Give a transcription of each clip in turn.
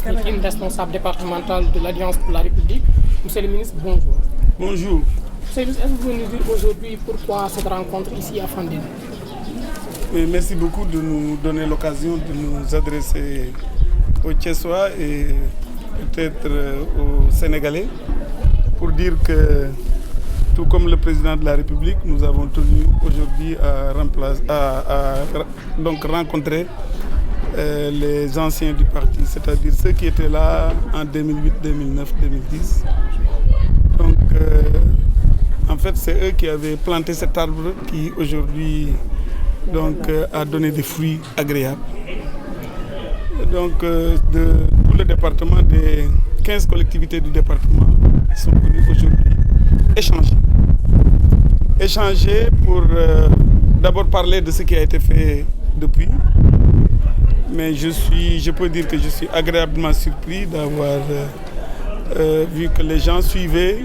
Nikine, responsable départemental de l'Alliance pour la République. Monsieur le ministre, bonjour. Bonjour. Monsieur le ministre, est-ce que vous pouvez nous dire aujourd'hui pourquoi cette rencontre ici à Fandène? Merci beaucoup de nous donner l'occasion de nous adresser aux Thiessois et peut-être aux Sénégalais pour dire que, tout comme le président de la République, nous avons tenu aujourd'hui à rencontrer les anciens du parti, c'est-à-dire ceux qui étaient là en 2008, 2009, 2010. Donc, en fait, c'est eux qui avaient planté cet arbre qui aujourd'hui a donné des fruits agréables. Donc, de tout le département, des 15 collectivités du département sont venues aujourd'hui échanger pour d'abord parler de ce qui a été fait depuis. Mais je peux dire que je suis agréablement surpris d'avoir vu que les gens suivaient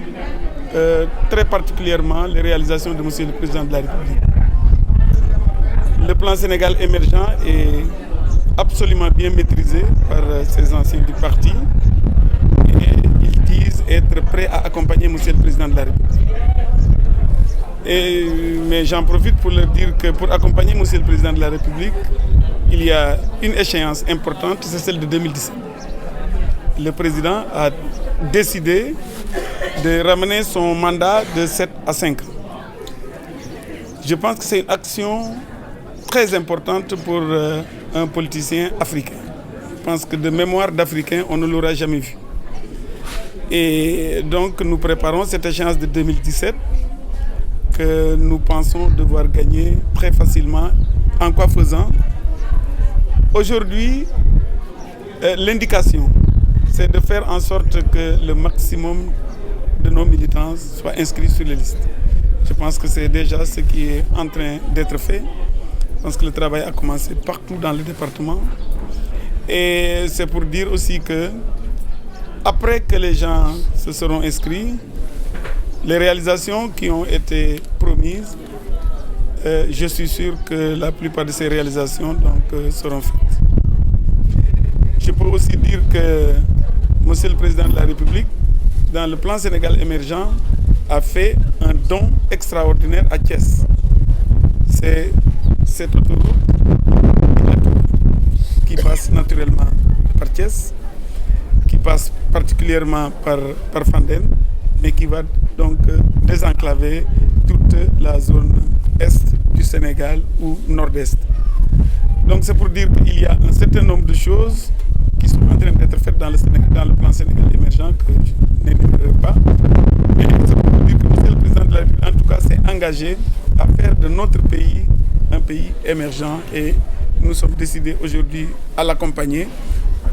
très particulièrement les réalisations de Monsieur le Président de la République. Le plan Sénégal émergent est absolument bien maîtrisé par ces anciens du parti et ils disent être prêts à accompagner Monsieur le Président de la République. Mais j'en profite pour leur dire que pour accompagner Monsieur le Président de la République, il y a une échéance importante, c'est celle de 2017. Le Président a décidé de ramener son mandat de 7 à 5 ans. Je pense que c'est une action très importante pour un politicien africain. Je pense que de mémoire d'Africain, on ne l'aura jamais vu. Et donc nous préparons cette échéance de 2017 que nous pensons devoir gagner très facilement. En quoi faisant? Aujourd'hui, l'indication, c'est de faire en sorte que le maximum de nos militants soient inscrits sur les listes. Je pense que c'est déjà ce qui est en train d'être fait. Je pense que le travail a commencé partout dans le département. Et c'est pour dire aussi que, après que les gens se seront inscrits, les réalisations qui ont été promises, je suis sûr que la plupart de ces réalisations seront faites. Je peux aussi dire que Monsieur le Président de la République, dans le plan Sénégal émergent, a fait un don extraordinaire à Thiès. C'est cette autoroute qui passe naturellement par Thiès, qui passe particulièrement par Fandène, mais qui va donc désenclaver toute la zone est du Sénégal ou nord-est. Donc c'est pour dire qu'il y a un certain nombre de choses qui sont en train d'être faites dans le plan Sénégal émergent que je n'énumérerai pas. Mais c'est pour dire que Monsieur le Président de la République, en tout cas, s'est engagé à faire de notre pays un pays émergent et nous sommes décidés aujourd'hui à l'accompagner,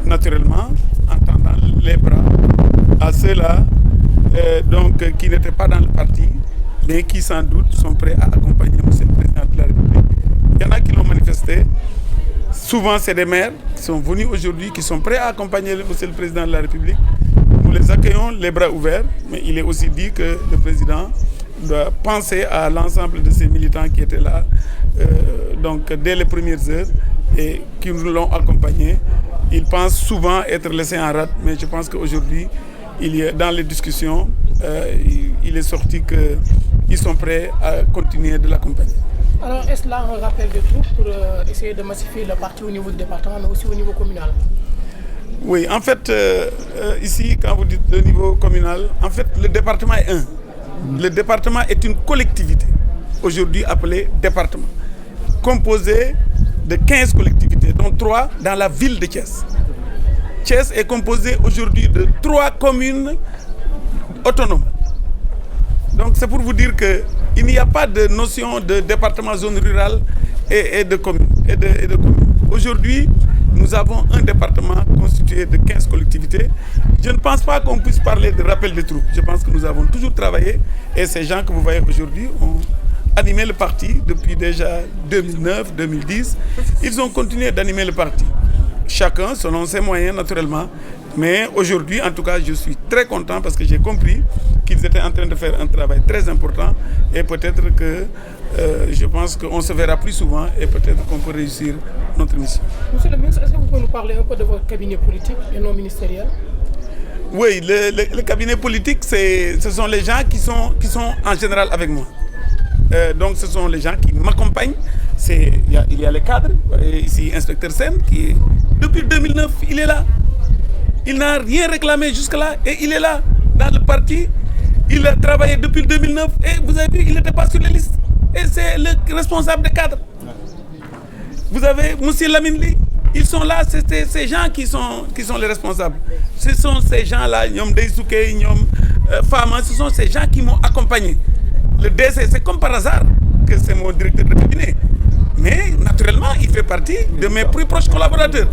naturellement, en tendant les bras à ceux-là qui n'étaient pas dans le parti, mais qui sans doute sont prêts à accompagner Monsieur le Président de la République. Il y en a qui l'ont manifesté. Souvent, c'est des maires qui sont venus aujourd'hui, qui sont prêts à accompagner Monsieur le Président de la République. Nous les accueillons les bras ouverts, mais il est aussi dit que le Président doit penser à l'ensemble de ces militants qui étaient là dès les premières heures et qui nous l'ont accompagné. Ils pensent souvent être laissés en rade, mais je pense qu'aujourd'hui, dans les discussions, il est sorti qu'ils sont prêts à continuer de l'accompagner. Alors, est-ce là un rappel de troupes pour essayer de massifier le parti au niveau du département, mais aussi au niveau communal? Oui, en fait, ici, quand vous dites le niveau communal, en fait, le département est un. Le département est une collectivité, aujourd'hui appelée département, composée de 15 collectivités, dont 3 dans la ville de Thiès. Thiès est composée aujourd'hui de 3 communes autonomes. Donc c'est pour vous dire qu'il n'y a pas de notion de département, zone rurale et de commune. Aujourd'hui, nous avons un département constitué de 15 collectivités. Je ne pense pas qu'on puisse parler de rappel de troupes. Je pense que nous avons toujours travaillé et ces gens que vous voyez aujourd'hui ont animé le parti depuis déjà 2009, 2010. Ils ont continué d'animer le parti. Chacun selon ses moyens naturellement. Mais aujourd'hui, en tout cas, je suis très content parce que j'ai compris qu'ils étaient en train de faire un travail très important et peut-être que je pense qu'on se verra plus souvent et peut-être qu'on peut réussir notre mission. Monsieur le ministre, est-ce que vous pouvez nous parler un peu de votre cabinet politique et non ministériel? Oui, le cabinet politique, ce sont les gens qui sont en général avec moi. Donc ce sont les gens qui m'accompagnent. Il y a les cadres, ici inspecteur Sen, qui depuis 2009, il est là. Il n'a rien réclamé jusque-là et il est là dans le parti. Il a travaillé depuis 2009 et vous avez vu, il n'était pas sur les listes. Et c'est le responsable des cadres. Vous avez Monsieur Lamine, ils sont là, c'est ces gens qui sont les responsables. Ce sont ces gens-là, Nyom Deisuke, Nyom Fama, ce sont ces gens qui m'ont accompagné. Le DC, c'est comme par hasard que c'est mon directeur de cabinet. Mais naturellement, il fait partie de mes plus proches collaborateurs.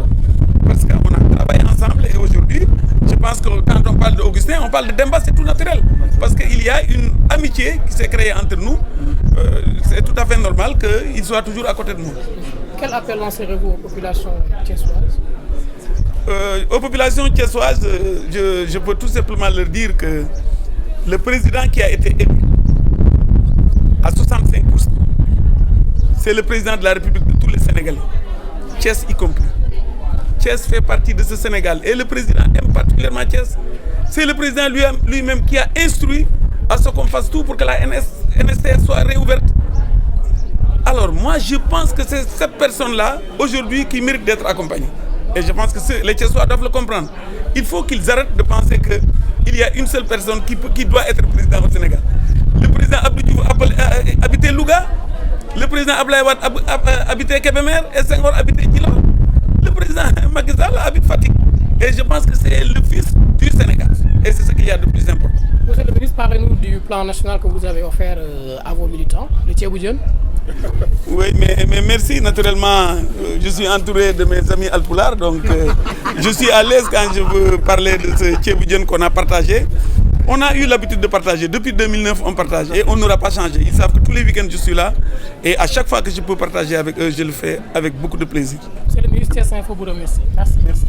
Parce qu'on a travaillé ensemble et aujourd'hui, je pense que quand on parle d'Augustin, on parle de Demba, c'est tout naturel. Parce qu'il y a une amitié qui s'est créée entre nous. C'est tout à fait normal qu'il soit toujours à côté de moi. Quel appel lancerez-vous aux populations thiessoises? Aux populations thiessoises, je peux tout simplement leur dire que le président qui a été élu à 65%, c'est le président de la République de tous les Sénégalais, Thiès y compris. Thiès fait partie de ce Sénégal et le président aime particulièrement Thiès. C'est le président lui-même qui a instruit à ce qu'on fasse tout pour que la NSTS soit réouverte. Alors moi je pense que c'est cette personne-là aujourd'hui qui mérite d'être accompagnée. Et je pense que les Thiessois doivent le comprendre. Il faut qu'ils arrêtent de penser qu'il y a une seule personne qui doit être président au Sénégal. Le président Abdou Diouf habitait Louga, le président Abdoulaye Wade habitait Kébémer et Senghor habitait Djilor. Le président Macky Sall habite Fatick. Et je pense que c'est le fils du Sénégal. Et c'est ce qu'il y a de plus important. Monsieur le ministre, parlez-nous du plan national que vous avez offert à vos militants, le Thiebou Diène. Oui, mais merci. Naturellement, je suis entouré de mes amis Alpulaar, donc je suis à l'aise quand je veux parler de ce Thiebou Diène qu'on a partagé. On a eu l'habitude de partager. Depuis 2009, on partage et on n'aura pas changé. Ils savent que tous les week-ends, je suis là. Et à chaque fois que je peux partager avec eux, je le fais avec beaucoup de plaisir. Monsieur le ministre, Thiès Info vous remercie. Merci.